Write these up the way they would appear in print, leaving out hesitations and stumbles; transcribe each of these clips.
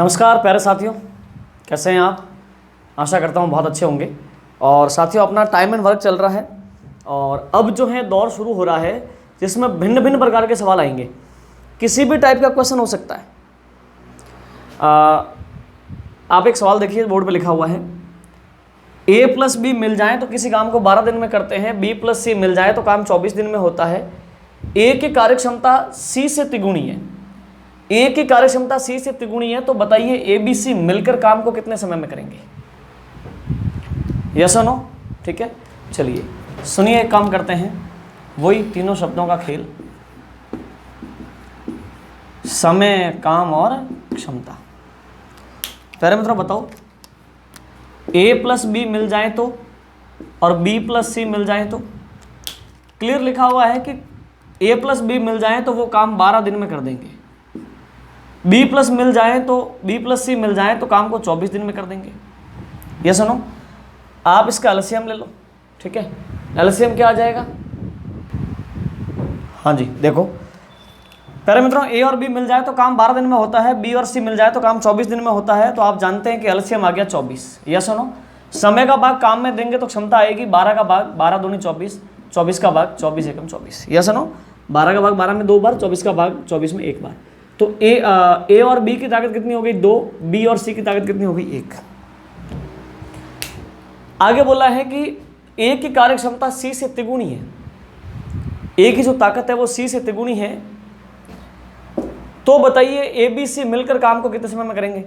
नमस्कार प्यारे साथियों, कैसे हैं आप। आशा करता हूँ बहुत अच्छे होंगे। और साथियों, अपना टाइम एंड वर्क चल रहा है और अब जो है दौर शुरू हो रहा है जिसमें भिन्न भिन्न प्रकार के सवाल आएंगे। किसी भी टाइप का क्वेश्चन हो सकता है। आप एक सवाल देखिए, बोर्ड पे लिखा हुआ है, a प्लस बी मिल जाए तो किसी काम को 12 दिन में करते हैं, b प्लस सी मिल जाए तो काम 24 दिन में होता है। a की कार्यक्षमता c से तिगुनी है, a की कार्यक्षमता c से तिगुनी है, तो बताइए a b c मिलकर काम को कितने समय में करेंगे। यस और नो। ठीक है, चलिए सुनिए, एक काम करते हैं, वही तीनों शब्दों का खेल, समय, काम और क्षमता। पहले मित्रों बताओ, a प्लस बी मिल जाए तो और b प्लस सी मिल जाए तो। क्लियर लिखा हुआ है कि a प्लस बी मिल जाए तो वो काम 12 दिन में कर देंगे, b प्लस मिल जाए तो b प्लस सी मिल जाए तो काम को 24 दिन में कर देंगे। ये सुनो, आप इसका एलसीएम ले लो। ठीक है, एलसीएम क्या आ जाएगा। हाँ जी, देखो पहले मित्रों, a और b मिल जाए तो काम 12 दिन में होता है, b और c मिल जाए तो काम 24 दिन में होता है। तो आप जानते हैं कि एलसीएम आ गया 24। यस और नो। समय का भाग काम में देंगे तो क्षमता आएगी 12 का भाग 12 दूनी 24, 24 का भाग 24 एकम 24। यस और नो। 12 का भाग 12 में 2 बार, 24 का भाग 24 में 1 बार। तो a और b की ताकत कितनी हो गई 2, b और c की ताकत कितनी हो गई 1। आगे बोला है कि a की कार्यक्षमता c से तिगुनी है, a की जो ताकत है वो c से तिगुनी है, तो बताइए ए बी सी मिलकर काम को कितने समय में करेंगे।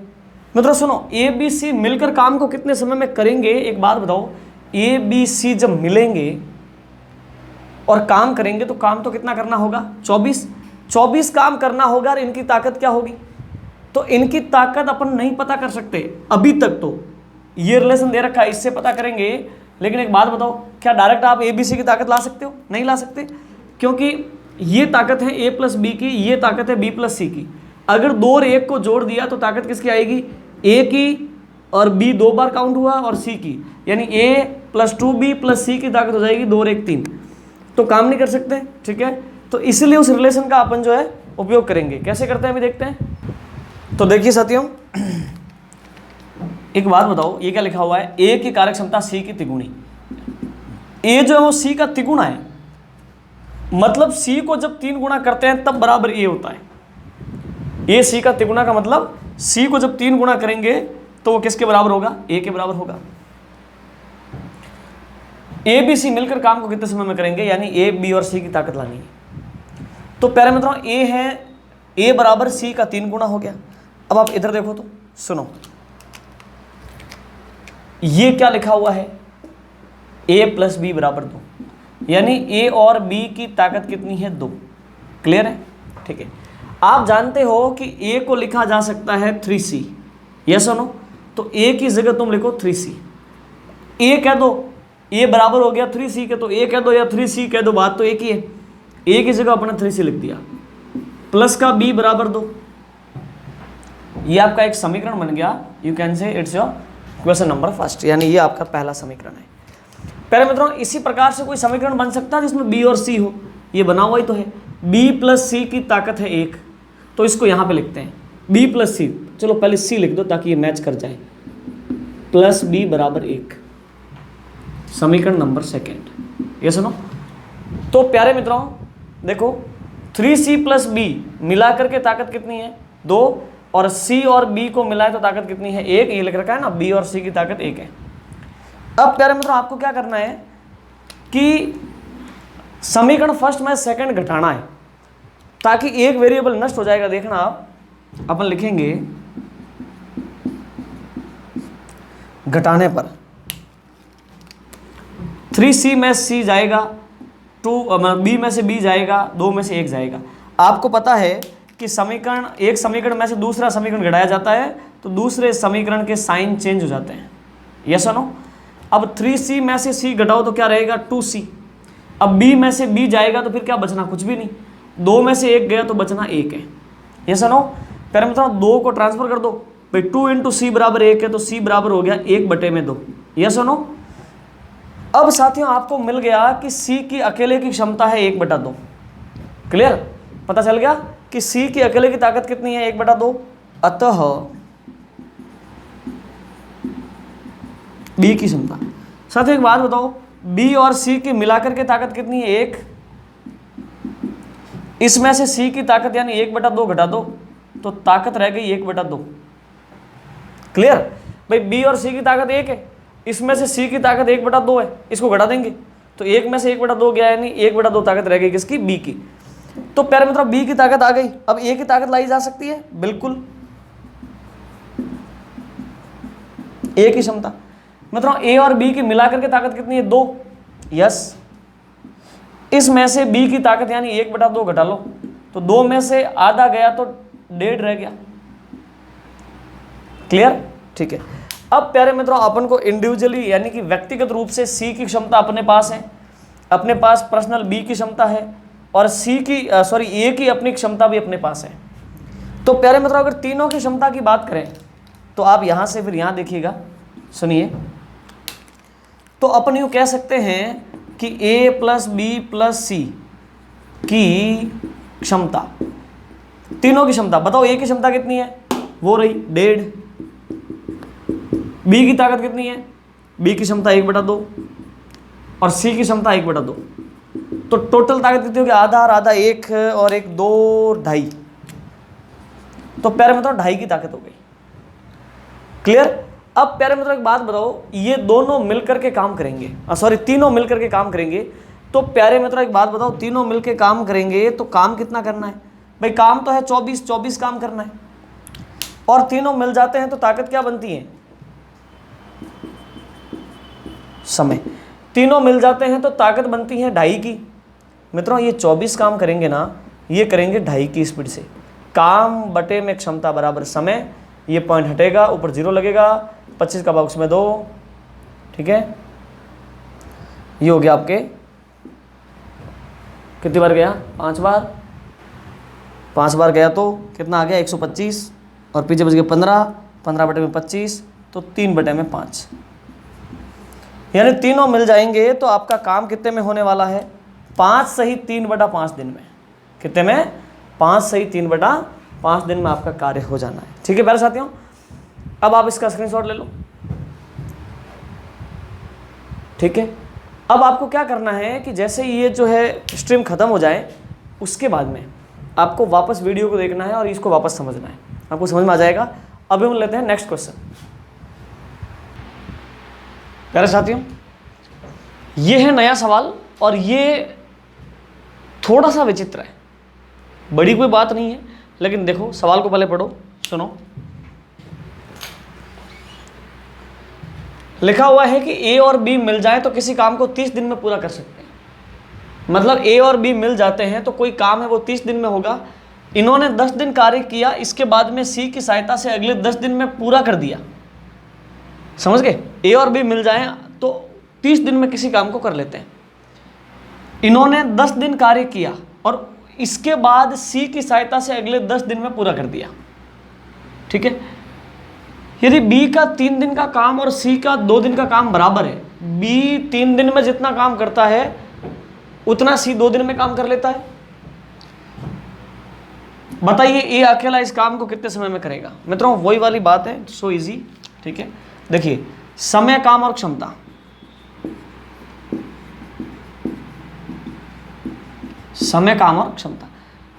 मित्रों सुनो, ए बी सी मिलकर काम को कितने समय में करेंगे। एक बात बताओ, ए बी सी जब मिलेंगे और काम करेंगे तो काम तो कितना करना होगा 24 काम करना होगा। और इनकी ताकत क्या होगी, तो इनकी ताकत अपन नहीं पता कर सकते अभी तक। तो ये रिलेशन दे रखा है, इससे पता करेंगे। लेकिन एक बात बताओ, क्या डायरेक्ट आप ए बी सी की ताकत ला सकते हो? नहीं ला सकते, क्योंकि ये ताकत है a प्लस बी की, ये ताकत है b प्लस सी की। अगर 2 और 1 को जोड़ दिया तो ताकत किसकी आएगी, a की, और b 2 बार काउंट हुआ, और c की, यानी a plus 2b plus c की ताकत हो जाएगी 2 और 1 3। तो काम नहीं कर सकते। ठीक है, तो इसलिए उस रिलेशन का अपन जो है उपयोग करेंगे। कैसे करते हैं अभी देखते हैं। तो देखिए साथियों, एक बात बताओ, ये क्या लिखा हुआ है, a की कार्यक्षमता c की तिगुनी। a जो है वो c का तिगुना है, मतलब c को जब 3 गुणा करते हैं तब बराबर a होता है। a c का तिगुना का मतलब c को जब 3 गुणा करेंगे तो वो किसके बराबर होगा, a के बराबर होगा। a b c मिलकर काम को कितने समय में करेंगे, यानी a b और c की ताकत लानी है। तो प्यारे मित्रों, a है, a बराबर c का 3 गुणा हो गया। अब आप इधर देखो तो सुनो, ये क्या लिखा हुआ है, a प्लस बी बराबर 2, यानी a और b की ताकत कितनी है 2। क्लियर है। ठीक है, आप जानते हो कि a को लिखा जा सकता है 3c। यस और नो। तो a की जगह तुम लिखो 3c। a कह दो, a बराबर हो गया 3c के, तो a कह दो या 3c कह दो, बात तो एक ही है। a की जगह अपने 3c लिख दिया, प्लस का b बराबर 2। ये आपका एक समीकरण बन गया। You can say it's your question number first, यानी ये आपका पहला समीकरण है। पहले मित्रों, इसी प्रकार से कोई समीकरण बन सकता है जिसमें b और c हो, ये बना हुआ ही तो है। b प्लस सी की ताकत है 1, तो इसको यहाँ पे लिखते हैं b प्लस सी। चलो पहले c लिख दो ताकि ये मैच कर जाए, प्लस b बराबर 1, समीकरण नंबर सेकेंड। ये सुनो, तो प्यारे मित्रों देखो, 3c प्लस b मिलाकर के ताकत कितनी है 2, और c और b को मिलाए तो ताकत कितनी है 1। ये लिख रखा है ना, b और c की ताकत 1 है। अब प्यारे मित्रों, आपको क्या करना है कि समीकरण फर्स्ट में सेकंड घटाना है, ताकि एक वेरिएबल नष्ट हो जाएगा। देखना आप, अपन लिखेंगे घटाने पर 3c में c जाएगा, 2 b में से b जाएगा, 2 में से 1 जाएगा। आपको पता है कि समीकरण, एक समीकरण में से दूसरा समीकरण घटाया जाता है तो दूसरे समीकरण के साइन चेंज हो जाते हैं। यस और नो। अब 3c में से c घटाओ तो क्या रहेगा 2c। अब b में से b जाएगा तो फिर क्या बचना, कुछ भी नहीं। 2 में से 1 गया तो बचना 1 है। ये सुनो, पहले मतलब 2 को ट्रांसफर कर दो भाई, 2 इंटू सी बराबर 1 है, तो c बराबर हो गया 1/2। ये सुनो, अब साथियों आपको मिल गया कि c की अकेले की क्षमता है 1/2। क्लियर, पता चल गया कि c की अकेले की ताकत कितनी है 1/2। अतः बी की क्षमता। साथियों एक बात बताओ, बी और सी की मिलाकर के ताकत कितनी है? 1। इसमें से सी की ताकत यानी 1/2 घटा दो तो ताकत रह गई 1/2। क्लियर भाई, बी और सी की ताकत 1 है, इसमें से सी की ताकत 1/2 है, इसको घटा देंगे तो 1 में से 1/2 गया, यानी 1/2 ताकत रह गई किसकी? बी की। तो प्यारे मित्रों बी की ताकत आ गई, अब ए की ताकत लाई जा सकती है, बिल्कुल ए की क्षमता। मित्रों ए और बी की मिलाकर के ताकत कितनी है? 2। यस, इसमें से बी की ताकत यानी 1/2 घटा लो तो 2 में से आधा गया तो 1.5 रह गया। क्लियर? ठीक है। अब प्यारे मित्रों अपन को इंडिविजुअली यानी कि व्यक्तिगत रूप से सी की क्षमता अपने पास है, अपने पास पर्सनल बी की क्षमता है और ए की अपनी क्षमता भी अपने पास है। तो प्यारे मित्रों अगर तीनों की क्षमता की बात करें तो आप यहां से फिर यहां देखिएगा, सुनिए। तो अपन यूं कह सकते हैं कि ए प्लस बी प्लस सी की क्षमता, तीनों की क्षमता बताओ। ए की क्षमता कितनी है? वो रही 1.5। बी की ताकत कितनी है? बी की क्षमता 1/2 और सी की क्षमता 1/2। तो टोटल ताकत कितनी होगी? आधा और आधा 1 और 1 2 2.5। तो प्यारे मित्रों 2.5 की ताकत हो गई। क्लियर? अब प्यारे मित्रों एक बात बताओ, ये दोनों मिलकर के काम करेंगे, तीनों मिलकर के काम करेंगे। तो प्यारे मित्रों एक बात बताओ, तीनों मिलकर काम करेंगे तो काम कितना करना है? भाई काम तो है 24 काम करना है, और तीनों मिल जाते हैं तो ताकत क्या बनती है? समय। तीनों मिल जाते हैं तो ताकत बनती है 2.5 की। मित्रों ये 24 काम करेंगे ना, ये करेंगे 2.5 की स्पीड से। काम बटे में क्षमता बराबर समय, ये पॉइंट हटेगा, ऊपर 0 लगेगा, 25 का बॉक्स में 2। ठीक है, ये हो गया आपके कितनी बार गया? 5 बार। 5 बार गया तो कितना आ गया? 125 और पीछे बच गया 15, 15 बटे में 25 तो 3 बटे में 5, यानी तीनों मिल जाएंगे तो आपका काम कितने में होने वाला है? 5 सही 3/5 दिन में। कितने में? 5 सही 3/5 दिन में आपका कार्य हो जाना है। ठीक है प्यारे साथियों, अब आप इसका स्क्रीनशॉट ले लो। ठीक है, अब आपको क्या करना है कि जैसे ये जो है स्ट्रीम खत्म हो जाए उसके बाद में आपको वापस वीडियो को देखना है और इसको वापस समझना है, आपको समझ में आ जाएगा। अभी हम लेते हैं नेक्स्ट क्वेश्चन। प्यारे साथियों ये है नया सवाल और ये थोड़ा सा विचित्र है, बड़ी कोई बात नहीं है, लेकिन देखो सवाल को पहले पढ़ो, सुनो। लिखा हुआ है कि ए और बी मिल जाए तो किसी काम को 30 दिन में पूरा कर सकते हैं। मतलब ए और बी मिल जाते हैं तो कोई काम है वो 30 दिन में होगा। इन्होंने 10 दिन कार्य किया, इसके बाद में सी की सहायता से अगले 10 दिन में पूरा कर दिया। समझ गए? ए और बी मिल जाए तो 30 दिन में किसी काम को कर लेते हैं। इन्होंने 10 दिन कार्य किया और इसके बाद सी की सहायता से अगले 10 दिन में पूरा कर दिया। ठीक है, यदि बी का 3 दिन का काम और सी का 2 दिन का काम बराबर है, बी 3 दिन में जितना काम करता है उतना सी 2 दिन में काम कर लेता है, बताइए ए अकेला इस काम को कितने समय में करेगा? मित्रों वही वाली बात है, सो इजी। ठीक है, देखिए समय, काम और क्षमता। समय, काम और क्षमता।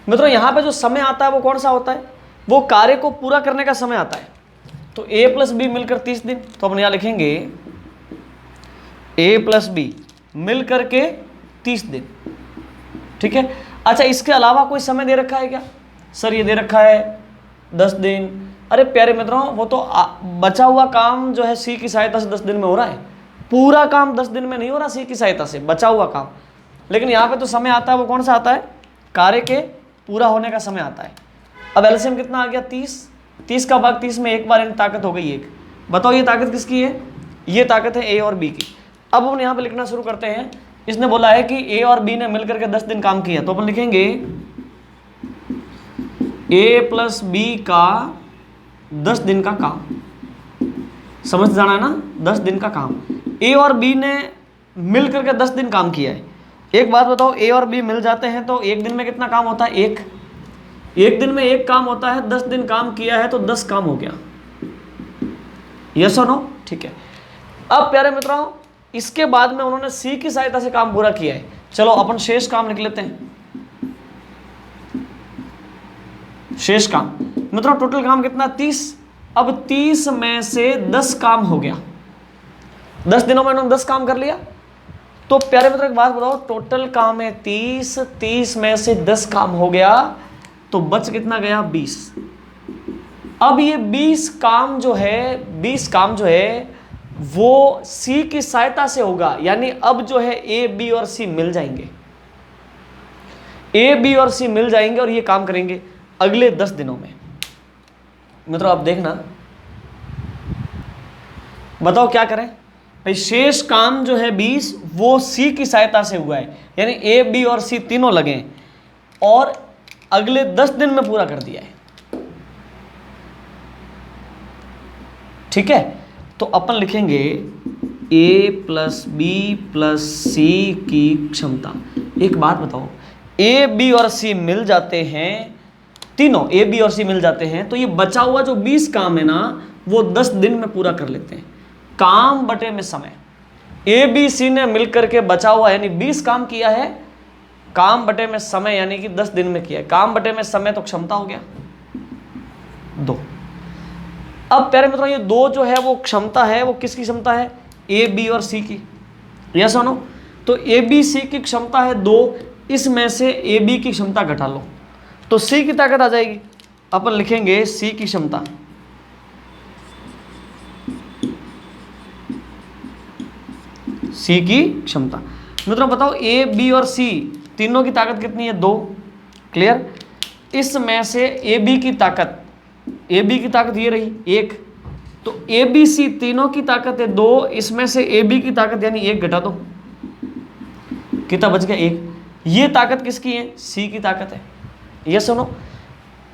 मित्रों यहां पे जो समय आता है वो कौन सा होता है? वो कार्य को पूरा करने का समय आता है। तो a प्लस बी मिलकर 30 दिन, तो अपन यहां लिखेंगे a प्लस बी मिलकर के 30 दिन। ठीक है, अच्छा इसके अलावा कोई समय दे रखा है क्या? सर ये दे रखा है 10 दिन। अरे प्यारे मित्रों वो तो बचा हुआ काम जो है सी की सहायता से 10 दिन में हो रहा है, पूरा काम 10 दिन में नहीं हो रहा सी की सहायता से, बचा हुआ काम। लेकिन यहाँ पे तो समय आता है, वो कौन सा आता है? कार्य के पूरा होने का समय आता है। अब एलसीएम कितना आ गया? 30। 30 का भाग 30 में एक बार ताकत हो गई 1। बताओ ये ताकत किसकी है? ये ताकत है ए और बी की। अब हम यहाँ पे लिखना शुरू करते हैं। इसने बोला है कि ए और बी ने मिलकर के 10 दिन काम किया, तो अपन लिखेंगे ए प्लस बी का 10 दिन का काम। समझ जाना है ना, 10 दिन का काम। ए और बी ने मिलकर के 10 दिन काम किया है। एक बात बताओ, ए और बी मिल जाते हैं तो एक दिन में कितना काम होता है? एक दिन में एक काम होता है। 10 दिन काम किया है तो 10 काम हो गया। यस और नो? ठीक है, अब प्यारे मित्रों इसके बाद में उन्होंने सी की सहायता से काम पूरा किया है। चलो अपन शेष काम लिख लेते हैं। शेष काम मित्रों टोटल काम कितना 30। अब 30 में से 10 काम हो गया, 10 दिनों में उन्होंने 10 काम कर लिया। तो प्यारे मित्रों एक बात बताओ, टोटल काम है 30, 30 में से 10 काम हो गया तो बच कितना गया 20। अब ये 20 काम जो है वो सी की सहायता से होगा, यानी अब जो है ए बी और सी मिल जाएंगे, ए बी और सी मिल जाएंगे और ये काम करेंगे अगले 10 दिनों में। मित्रों अब देखना, बताओ क्या करें भाई। शेष काम जो है 20 वो सी की सहायता से हुआ है, यानी ए बी और सी तीनों लगे और अगले 10 दिन में पूरा कर दिया है। ठीक है, तो अपन लिखेंगे ए प्लस बी प्लस सी की क्षमता। एक बात बताओ, ए बी और सी मिल जाते हैं, तीनों ए बी और सी मिल जाते हैं, तो ये बचा हुआ जो 20 काम है ना वो 10 दिन में पूरा कर लेते हैं। काम बटे में समय, ए बी सी ने मिलकर के बचा हुआ यानी 20 काम किया है, काम बटे में समय यानी कि 10 दिन में किया है। काम बटे में समय तो क्षमता हो गया 2। अब प्यारे मित्रों ये 2 जो है वो क्षमता है, वो किसकी क्षमता है, ए बी और सी की। यस सुनो, तो ए बी सी की क्षमता है 2, इसमें से ए बी की क्षमता घटा लो तो सी की ताकत आ जाएगी। अपन लिखेंगे सी की क्षमता, सी की क्षमता। मित्रों बताओ ए बी और सी तीनों की ताकत कितनी है 2, क्लियर। इसमें से ए बी की ताकत, ए बी की ताकत ये रही 1, तो ए बी सी तीनों की ताकत है 2, इसमें से ए बी की ताकत यानी 1 घटा दो, कितना बच गया 1। ये ताकत किसकी है, सी की ताकत है। ये सुनो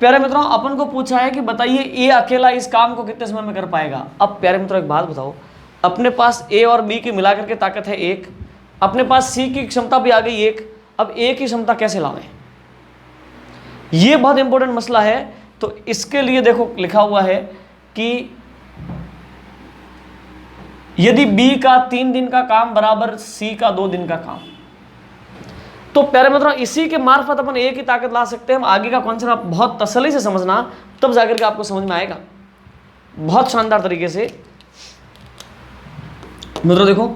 प्यारे मित्रों, अपन को पूछा है कि बताइए ए अकेला इस काम को कितने समय में कर पाएगा। अब प्यारे मित्रों एक बात बताओ, अपने पास ए और बी की मिलाकर के ताकत है 1, अपने पास सी की क्षमता भी आ गई 1, अब ए की क्षमता कैसे लावें, ये बहुत इंपॉर्टेंट मसला है। तो इसके लिए देखो लिखा हुआ है कि यदि बी का 3 दिन का काम बराबर सी का 2 दिन का काम, तो प्यारे मित्रों इसी के मार्फत अपन ए की ताकत ला सकते हैं। हम आगे का कॉन्सेप्ट आप बहुत तसल्ली से समझना, तब जाकर के आपको समझ में आएगा बहुत शानदार तरीके से। मित्रों देखो,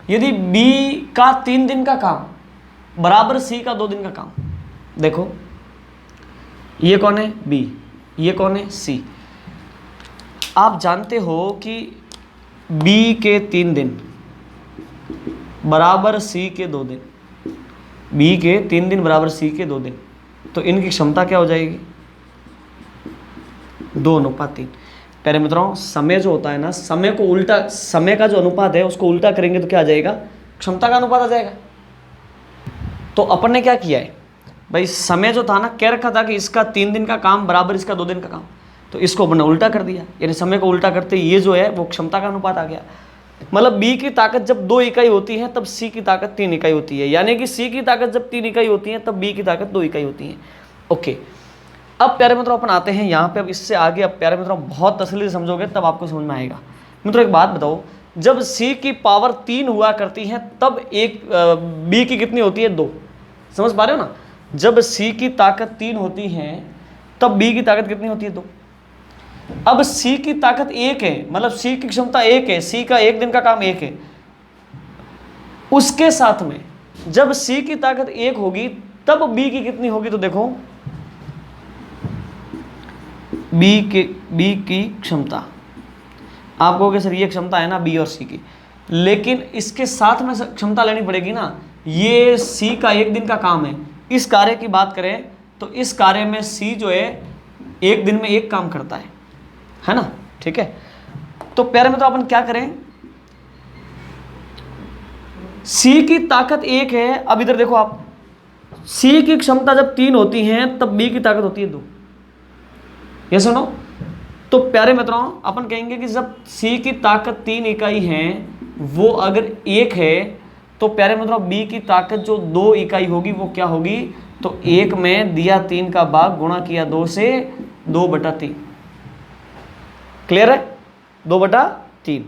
यदि बी का 3 दिन का काम बराबर सी का 2 दिन का काम, देखो ये कौन है बी, ये कौन है सी। आप जानते हो कि बी के 3 दिन बराबर सी के 2 दिन, बी के 3 दिन बराबर सी के 2 दिन, तो इनकी क्षमता क्या हो जाएगी 2:3। प्यारे मित्रों समय जो होता है ना, समय को उल्टा, समय का जो अनुपात है उसको उल्टा करेंगे तो क्या आ जाएगा, क्षमता का अनुपात आ जाएगा। तो अपन ने क्या किया है भाई, समय जो था ना कह रखा था कि इसका 3 दिन का काम बराबर इसका 2 दिन का काम, तो इसको अपन ने उल्टा कर दिया, यानी समय को उल्टा करते ये जो है वो क्षमता का अनुपात आ गया। मतलब बी की ताकत जब 2 इकाई होती है तब सी की ताकत 3 इकाई होती है, यानी कि सी की ताकत जब 3 इकाई होती है तब बी की ताकत 2 इकाई होती है। ओके, अब प्यारे मित्रों अपन आते हैं यहाँ पे। अब इससे आगे अब प्यारे मित्रों बहुत तसल्ली से समझोगे तब आपको समझ में आएगा। मित्रों एक बात बताओ, जब सी की पावर 3 हुआ करती है तब एक बी की कितनी होती है 2, समझ पा रहे हो ना। जब सी की ताकत 3 होती है तब बी की ताकत कितनी होती है 2। अब सी की ताकत 1 है, मतलब सी की क्षमता 1 है, सी का 1 दिन का काम 1 है। उसके साथ में जब सी की ताकत 1 होगी तब बी की कितनी होगी, तो देखो बी की क्षमता, आप कहोगे सर ये क्षमता है ना बी और सी की, लेकिन इसके साथ में क्षमता लेनी पड़ेगी ना। ये सी का 1 दिन का काम है, इस कार्य की बात करें तो इस कार्य में सी जो है 1 दिन में 1 काम करता है ना, ठीक है। तो प्यारे मित्रों अपन क्या करें, सी की ताकत 1 है। अब इधर देखो आप, सी की क्षमता जब 3 होती है तब बी की ताकत होती है 2, ये सुनो। तो प्यारे मित्रों अपन कहेंगे कि जब सी की ताकत 3 इकाई है वो अगर 1 है तो प्यारे मित्रों बी की ताकत जो 2 इकाई होगी वो क्या होगी, तो 1 में दिया 3 का भाग गुणा किया 2 से 2/3, क्लियर है, 2/3।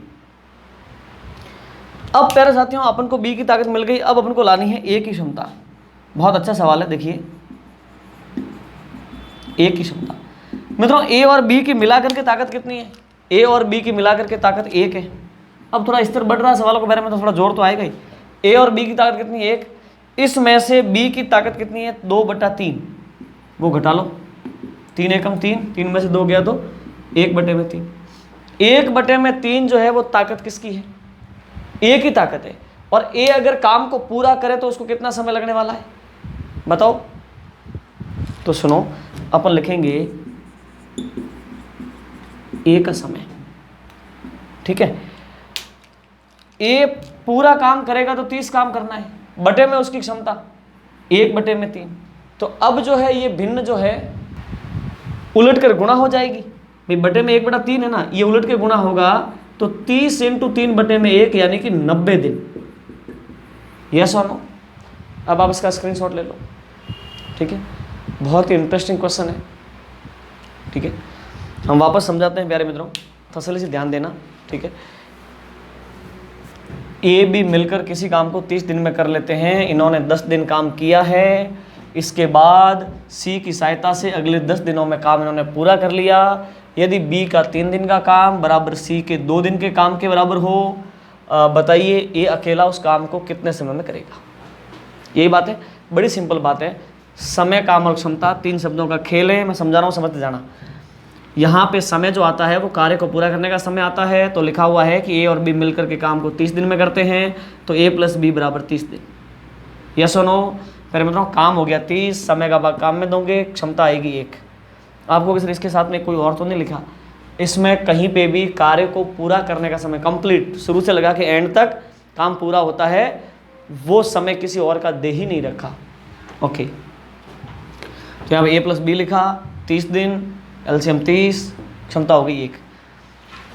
अब प्यारे साथियों अपन को बी की ताकत मिल गई, अब अपन को लानी है ए की क्षमता। बहुत अच्छा सवाल है, देखिए ए की क्षमता। मित्रों ए और बी की मिलाकर के ताकत कितनी है? ए और बी की मिलाकर के ताकत 1 है। अब थोड़ा स्तर बढ़ रहा है सवालों के बारे में तो थोड़ा जोर तो आएगा ही। ए और बी की ताकत कितनी है? 1। इसमें से बी की ताकत कितनी है? 2/3। वो घटा लो, 3 एकम 3, 3 में से 2 गया तो 1/3। 1/3 जो है वो ताकत किसकी है? ए की ताकत है। और ए अगर काम को पूरा करे तो उसको कितना समय लगने वाला है बताओ? तो सुनो, अपन लिखेंगे ए का समय, ठीक है। ए पूरा काम करेगा तो 30 काम करना है, बटे में उसकी क्षमता 1/3। तो अब जो है ये भिन्न जो है उलट कर गुणा हो जाएगी भाई, बटे में 1/3 है ना, ये उलट के गुणा होगा तो 30 × 3/1 यानी कि 90 दिन। यस और नो? अब आप इसका स्क्रीनशॉट ले लो, ठीक है। बहुत ही इंटरेस्टिंग क्वेश्चन है, ठीक है। हम वापस समझाते हैं प्यारे मित्रों, तसल्ली से ध्यान देना, ठीक है। ए बी मिलकर किसी काम को 30 दिन में कर लेते हैं। इन्होंने 10 दिन काम किया है, इसके बाद सी की सहायता से अगले 10 दिनों में काम इन्होंने पूरा कर लिया। यदि बी का 3 दिन का काम बराबर सी के 2 दिन के काम के बराबर हो, बताइए ए अकेला उस काम को कितने समय में करेगा? यही बात है, बड़ी सिंपल बात है। समय, काम और क्षमता 3 शब्दों का खेल है, मैं समझा रहा हूँ, समझते जाना। यहाँ पे समय जो आता है वो कार्य को पूरा करने का समय आता है। तो लिखा हुआ है कि ए और बी मिलकर के काम को 30 दिन में करते हैं, तो ए + बी = 30 दिन। यस और नो? पहले मित्रों काम हो गया 30, समय का भाग काम में दोगे, क्षमता आएगी 1। आपको इसके साथ में कोई और तो नहीं लिखा, इसमें कहीं पे भी कार्य को पूरा करने का समय कंप्लीट, शुरू से लगा के एंड तक काम पूरा होता है, वो समय किसी और का दे ही नहीं रखा। ओके, तो यहाँ पे ए + बी लिखा, 30 दिन, एलसीएम 30, क्षमता हो गई 1।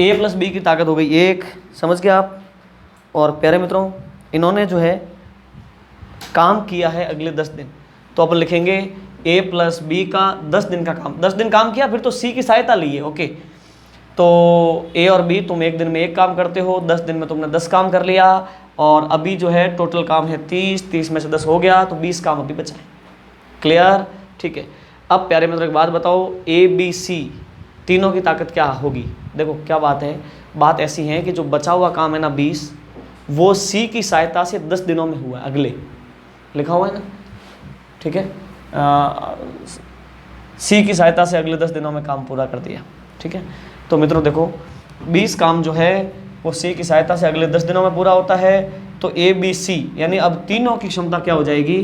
ए + बी की ताकत हो गई 1, समझ गए आप? और प्यारे मित्रों इन्होंने जो है काम किया है अगले 10 दिन, तो अपन लिखेंगे ए + बी का 10 दिन का काम। 10 दिन काम किया, फिर तो सी की सहायता ली है। ओके, तो ए और बी तुम 1 दिन में 1 काम करते हो, 10 दिन में तुमने 10 काम कर लिया, और अभी जो है टोटल काम है 30, 30 में से 10 हो गया तो 20 काम अभी बचा है। क्लियर? ठीक है। अब प्यारे मित्रों एक बात बताओ, ए बी सी तीनों की ताकत क्या होगी? देखो क्या बात है, बात ऐसी है कि जो बचा हुआ काम है ना 20, वो सी की सहायता से 10 दिनों में हुआ है, अगले लिखा हुआ है ना, ठीक है। सी की सहायता से अगले 10 दिनों में काम पूरा कर दिया, ठीक है। तो मित्रों देखो 20 काम जो है वो सी की सहायता से अगले 10 दिनों में पूरा होता है। तो ए बी सी यानी अब तीनों की क्षमता क्या हो जाएगी?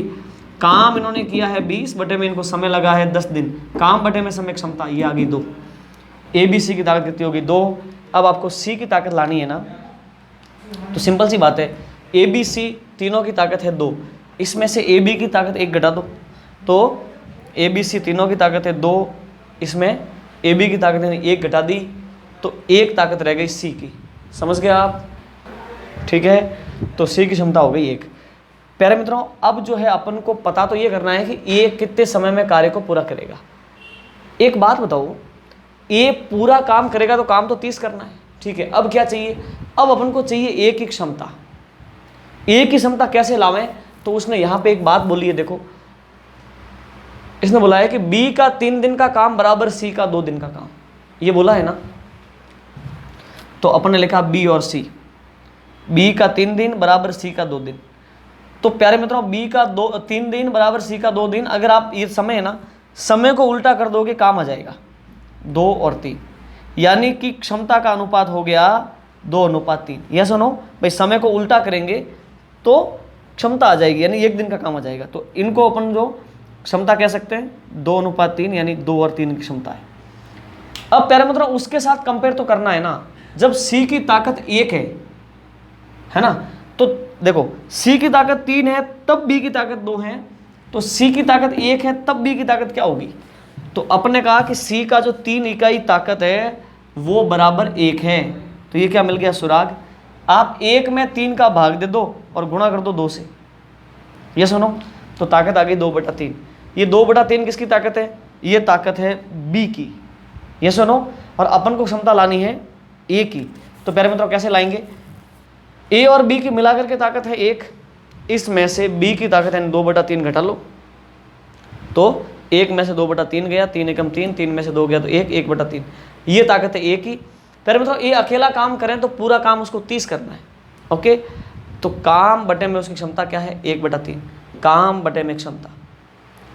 काम इन्होंने किया है 20, बटे में इनको समय लगा है 10 दिन, काम बटे में समय क्षमता, ये आ गई 2। ए बी सी की ताकत कितनी होगी? 2। अब आपको सी की ताकत लानी है ना, तो सिंपल सी बात है, ए बी सी तीनों की ताकत है 2, इसमें से ए बी की ताकत 1 घटा दो, तो ए बी सी तीनों की ताकत है 2, इसमें ए बी की ताकत है 1 घटा दी, तो 1 ताकत रह गई सी की। समझ गए आप? ठीक है, तो सी की क्षमता हो गई 1। प्यारे मित्रों अब जो है अपन को पता तो ये करना है कि ए कितने समय में कार्य को पूरा करेगा। एक बात बताओ, ए पूरा काम करेगा तो काम तो 30 करना है, ठीक है। अब क्या चाहिए? अब अपन को चाहिए ए की क्षमता। ए की क्षमता कैसे लावें? तो उसने यहाँ पे एक बात बोली है, देखो इसने बोला है कि बी का 3 दिन का काम बराबर सी का 2 दिन का काम, ये बोला है ना। तो अपन ने लिखा बी और सी, बी का 3 दिन बराबर सी का 2 दिन। तो प्यारे मित्रों बी का 3 दिन बराबर सी का 2 दिन, अगर आप ये समय है ना, समय को उल्टा कर दोगे काम आ जाएगा 2 और 3, यानी कि क्षमता का अनुपात हो गया 2:3। यस और नो? भाई समय को उल्टा करेंगे तो क्षमता आ जाएगी, यानी 1 दिन का काम आ जाएगा। तो इनको अपन जो क्षमता कह सकते हैं 2:3, यानी 2 और 3 की क्षमता है। अब प्यारे मित्रों उसके साथ कंपेयर तो करना है ना, जब सी की ताकत 1 है ना, तो देखो सी की ताकत 3 है तब बी की ताकत 2 है, तो सी की ताकत 1 है तब बी की ताकत क्या होगी? तो अपने कहा कि सी का जो 3 इकाई ताकत है वो बराबर 1 है, तो ये क्या मिल गया सुराग? आप 1 में 3 का भाग दे दो और गुणा कर दो 2 से। ये सुनो, तो ताकत आ गई 2/3। ये 2/3 किसकी ताकत है? ये ताकत है बी की। ये सुनो, और अपन को क्षमता लानी है ए की। तो प्यारे मित्रों कैसे लाएंगे? ए और बी की मिलाकर के ताकत है 1, इसमें से बी की ताकत है 2/3 घटा लो, तो 1 में से 2/3 गया, 3 एकम 3, 3 में से 2 गया तो 1, 1/3, ये ताकत है ए की। फिर मतलब ए अकेला काम करें तो पूरा काम उसको 30 करना है, ओके। तो काम बटे में उसकी क्षमता क्या है, 1/3, काम बटे में क्षमता,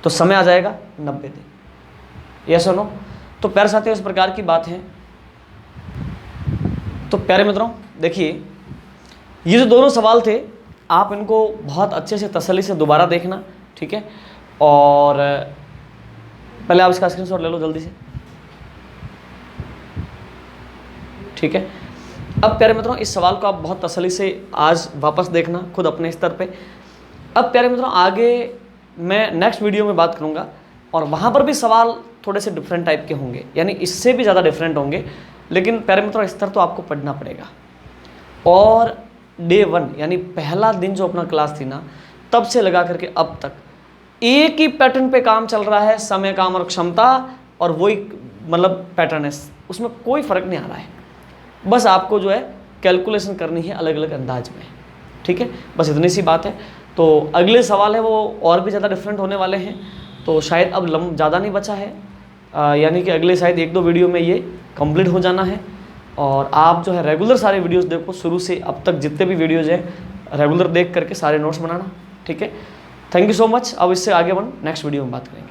तो समय आ जाएगा 90 दिन, यस और नो। तो प्यारे साथियों इस प्रकार की बात है। तो प्यारे मित्रों देखिए, ये जो दोनों सवाल थे आप इनको बहुत अच्छे से तसल्ली से दोबारा देखना, ठीक है। और पहले आप इसका स्क्रीनशॉट ले लो जल्दी से, ठीक है। अब प्यारे मित्रों इस सवाल को आप बहुत तसल्ली से आज वापस देखना खुद अपने स्तर पे। अब प्यारे मित्रों आगे मैं नेक्स्ट वीडियो में बात करूंगा और वहाँ पर भी सवाल थोड़े से डिफरेंट टाइप के होंगे, यानी इससे भी ज़्यादा डिफरेंट होंगे, लेकिन प्यारे मित्रों स्तर तो आपको पढ़ना पड़ेगा। और डे 1 यानी पहला दिन जो अपना क्लास थी ना, तब से लगा करके अब तक एक ही पैटर्न पे काम चल रहा है, समय, काम और क्षमता, और वही मतलब पैटर्न है, उसमें कोई फर्क नहीं आ रहा है। बस आपको जो है कैलकुलेशन करनी है अलग अलग अंदाज में, ठीक है। बस इतनी सी बात है। तो अगले सवाल है वो और भी ज़्यादा डिफरेंट होने वाले हैं, तो शायद अब ज़्यादा नहीं बचा है, यानी कि अगले शायद 1-2 वीडियो में ये कंप्लीट हो जाना है। और आप जो है रेगुलर सारे वीडियोस देखो, शुरू से अब तक जितने भी वीडियोज़ हैं रेगुलर देख करके सारे नोट्स बनाना, ठीक है। Thank you so much. अब इससे आगे नेक्स्ट वीडियो में बात करेंगे।